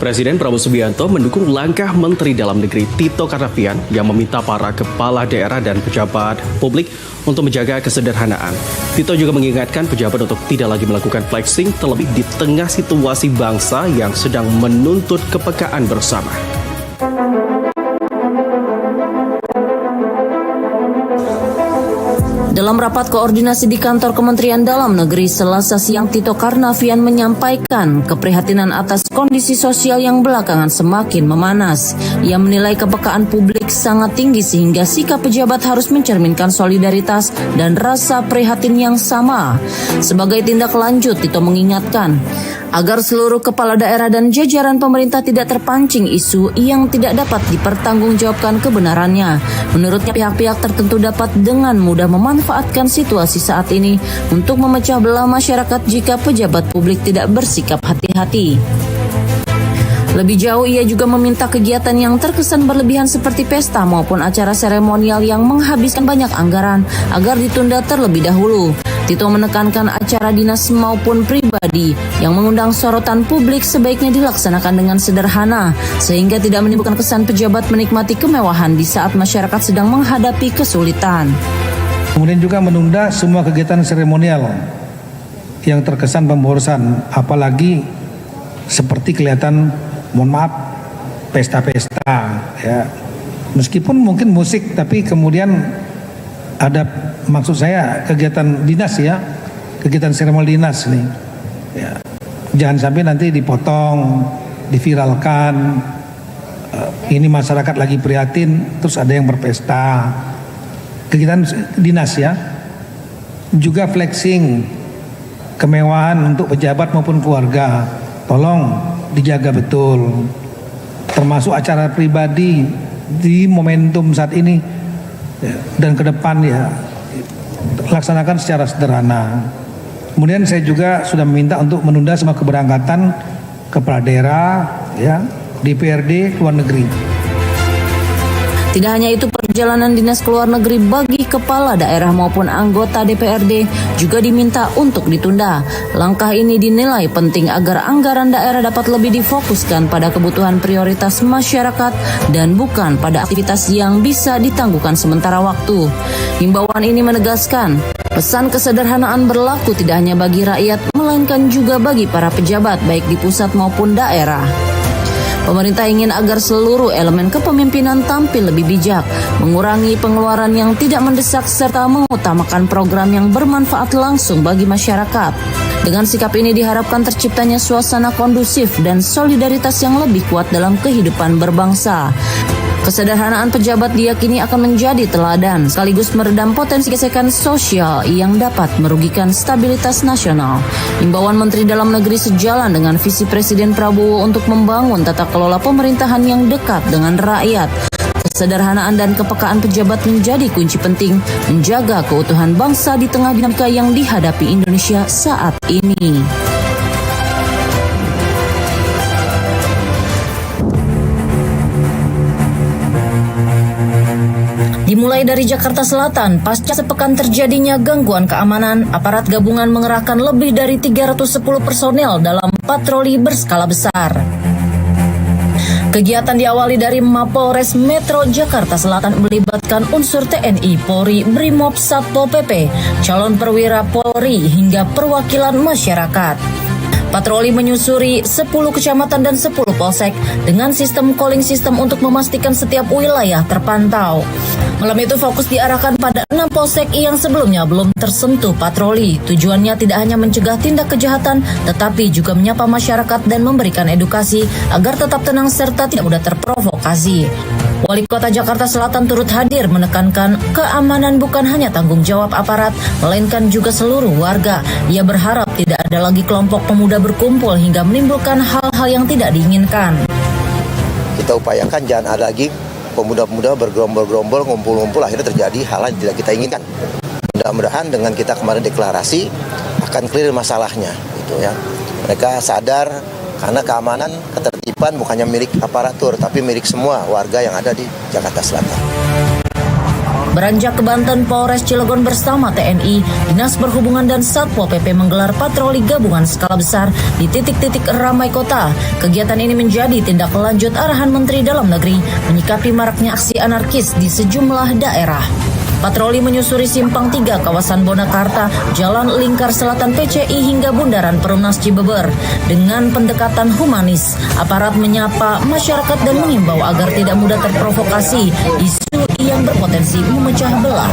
Presiden Prabowo Subianto mendukung langkah Menteri Dalam Negeri Tito Karnavian yang meminta para kepala daerah dan pejabat publik untuk menjaga kesederhanaan. Tito juga mengingatkan pejabat untuk tidak lagi melakukan flexing terlebih di tengah situasi bangsa yang sedang menuntut kepekaan bersama. Dalam rapat koordinasi di kantor Kementerian Dalam Negeri Selasa siang, Tito Karnavian menyampaikan keprihatinan atas kondisi sosial yang belakangan semakin memanas. Ia menilai kepekaan publik sangat tinggi sehingga sikap pejabat harus mencerminkan solidaritas dan rasa prihatin yang sama. Sebagai tindak lanjut, Tito mengingatkan agar seluruh kepala daerah dan jajaran pemerintah tidak terpancing isu yang tidak dapat dipertanggungjawabkan kebenarannya. Menurutnya pihak-pihak tertentu dapat dengan mudah memanfaatkan situasi saat ini untuk memecah belah masyarakat jika pejabat publik tidak bersikap hati-hati. Lebih jauh, ia juga meminta kegiatan yang terkesan berlebihan seperti pesta maupun acara seremonial yang menghabiskan banyak anggaran agar ditunda terlebih dahulu. Tito menekankan acara dinas maupun pribadi yang mengundang sorotan publik sebaiknya dilaksanakan dengan sederhana sehingga tidak menimbulkan kesan pejabat menikmati kemewahan di saat masyarakat sedang menghadapi kesulitan. Kemudian juga menunda semua kegiatan seremonial yang terkesan pemborosan, apalagi seperti kelihatan, mohon maaf, pesta-pesta ya. Meskipun mungkin musik, tapi kemudian ada, maksud saya kegiatan dinas ya, kegiatan seremonial dinas nih ya. Jangan sampai nanti dipotong, diviralkan, ini masyarakat lagi prihatin terus ada yang berpesta. Kegiatan dinas ya, juga flexing kemewahan untuk pejabat maupun keluarga, tolong dijaga betul, termasuk acara pribadi di momentum saat ini dan ke depan ya, laksanakan secara sederhana. Kemudian saya juga sudah meminta untuk menunda semua keberangkatan kepala daerah ya, DPRD luar negeri. Tidak hanya itu, perjalanan dinas ke luar negeri bagi kepala daerah maupun anggota DPRD juga diminta untuk ditunda. Langkah ini dinilai penting agar anggaran daerah dapat lebih difokuskan pada kebutuhan prioritas masyarakat dan bukan pada aktivitas yang bisa ditangguhkan sementara waktu. Himbauan ini menegaskan pesan kesederhanaan berlaku tidak hanya bagi rakyat, melainkan juga bagi para pejabat baik di pusat maupun daerah. Pemerintah ingin agar seluruh elemen kepemimpinan tampil lebih bijak, mengurangi pengeluaran yang tidak mendesak serta mengutamakan program yang bermanfaat langsung bagi masyarakat. Dengan sikap ini diharapkan terciptanya suasana kondusif dan solidaritas yang lebih kuat dalam kehidupan berbangsa. Kesederhanaan pejabat diyakini akan menjadi teladan sekaligus meredam potensi gesekan sosial yang dapat merugikan stabilitas nasional. Himbauan Menteri Dalam Negeri sejalan dengan visi Presiden Prabowo untuk membangun tata kelola pemerintahan yang dekat dengan rakyat. Kesederhanaan dan kepekaan pejabat menjadi kunci penting menjaga keutuhan bangsa di tengah dinamika yang dihadapi Indonesia saat ini. Dimulai dari Jakarta Selatan, pasca sepekan terjadinya gangguan keamanan, aparat gabungan mengerahkan lebih dari 310 personel dalam patroli berskala besar. Kegiatan diawali dari Mapolres Metro Jakarta Selatan melibatkan unsur TNI, Polri, Brimob, Satpol PP, calon perwira Polri hingga perwakilan masyarakat. Patroli menyusuri 10 kecamatan dan 10 polsek dengan sistem calling system untuk memastikan setiap wilayah terpantau. Malam itu fokus diarahkan pada 6 polsek yang sebelumnya belum tersentuh patroli. Tujuannya tidak hanya mencegah tindak kejahatan, tetapi juga menyapa masyarakat dan memberikan edukasi agar tetap tenang serta tidak mudah terprovokasi. Wali Kota Jakarta Selatan turut hadir menekankan keamanan bukan hanya tanggung jawab aparat, melainkan juga seluruh warga. Ia berharap tidak ada lagi kelompok pemuda berkumpul hingga menimbulkan hal-hal yang tidak diinginkan. Kita upayakan jangan ada lagi pemuda-pemuda bergerombol-gerombol, ngumpul-ngumpul, akhirnya terjadi hal yang tidak kita inginkan. Mudah-mudahan dengan kita kemarin deklarasi akan clear masalahnya, gitu ya. Mereka sadar karena keamanan, ketertiban bukannya milik aparatur, tapi milik semua warga yang ada di Jakarta Selatan. Beranjak ke Banten, Polres Cilegon bersama TNI, Dinas Perhubungan dan Satpol PP menggelar patroli gabungan skala besar di titik-titik ramai kota. Kegiatan ini menjadi tindak lanjut arahan Menteri Dalam Negeri menyikapi maraknya aksi anarkis di sejumlah daerah. Patroli menyusuri Simpang 3 kawasan Bonakarta, Jalan Lingkar Selatan PCI hingga Bundaran Perumnas Cibeber. Dengan pendekatan humanis, aparat menyapa masyarakat dan mengimbau agar tidak mudah terprovokasi isu yang berpotensi memecah belah.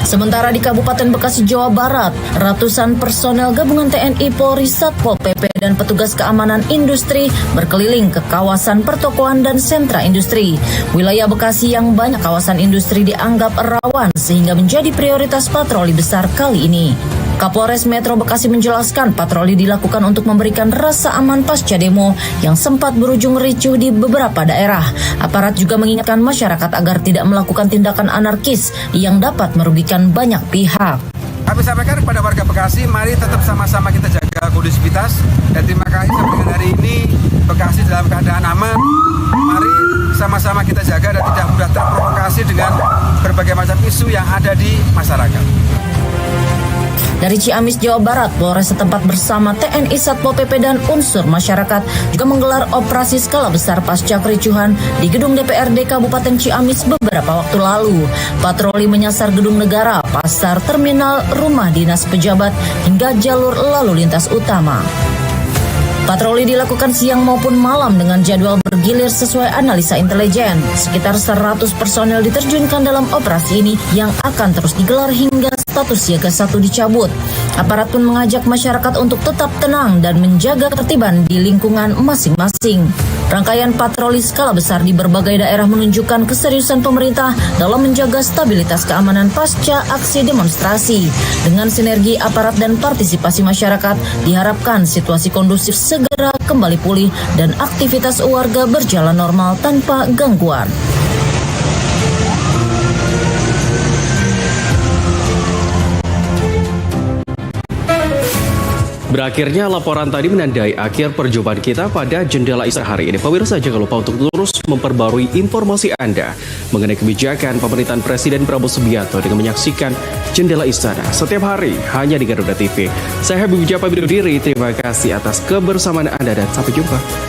Sementara di Kabupaten Bekasi, Jawa Barat, ratusan personel gabungan TNI, Polri, Satpol PP, dan petugas keamanan industri berkeliling ke kawasan pertokoan dan sentra industri. Wilayah Bekasi yang banyak kawasan industri dianggap rawan sehingga menjadi prioritas patroli besar kali ini. Kapolres Metro Bekasi menjelaskan patroli dilakukan untuk memberikan rasa aman pasca demo yang sempat berujung ricuh di beberapa daerah. Aparat juga mengingatkan masyarakat agar tidak melakukan tindakan anarkis yang dapat merugikan banyak pihak. Kami sampaikan kepada warga Bekasi, mari tetap sama-sama kita jaga kondusivitas, dan terima kasih sampai dengan hari ini Bekasi dalam keadaan aman. Mari sama-sama kita jaga dan tidak mudah terprovokasi dengan berbagai macam isu yang ada di masyarakat. Dari Ciamis, Jawa Barat, Polres setempat bersama TNI, Satpol PP, dan unsur masyarakat juga menggelar operasi skala besar pasca kericuhan di gedung DPRD Kabupaten Ciamis beberapa waktu lalu. Patroli menyasar gedung negara, pasar, terminal, rumah dinas pejabat, hingga jalur lalu lintas utama. Patroli dilakukan siang maupun malam dengan jadwal bergilir sesuai analisa intelijen. Sekitar 100 personel diterjunkan dalam operasi ini yang akan terus digelar hingga status siaga 1 dicabut. Aparat pun mengajak masyarakat untuk tetap tenang dan menjaga ketertiban di lingkungan masing-masing. Rangkaian patroli skala besar di berbagai daerah menunjukkan keseriusan pemerintah dalam menjaga stabilitas keamanan pasca aksi demonstrasi. Dengan sinergi aparat dan partisipasi masyarakat, diharapkan situasi kondusif segera kembali pulih dan aktivitas warga berjalan normal tanpa gangguan. Berakhirnya laporan tadi menandai akhir perjumpaan kita pada Jendela Istana hari ini. Pemirsa, jangan lupa untuk terus memperbarui informasi Anda mengenai kebijakan pemerintahan Presiden Prabowo Subianto dengan menyaksikan Jendela Istana setiap hari hanya di Garuda TV. Saya Habib Wijaya pamit undur diri. Terima kasih atas kebersamaan Anda dan sampai jumpa.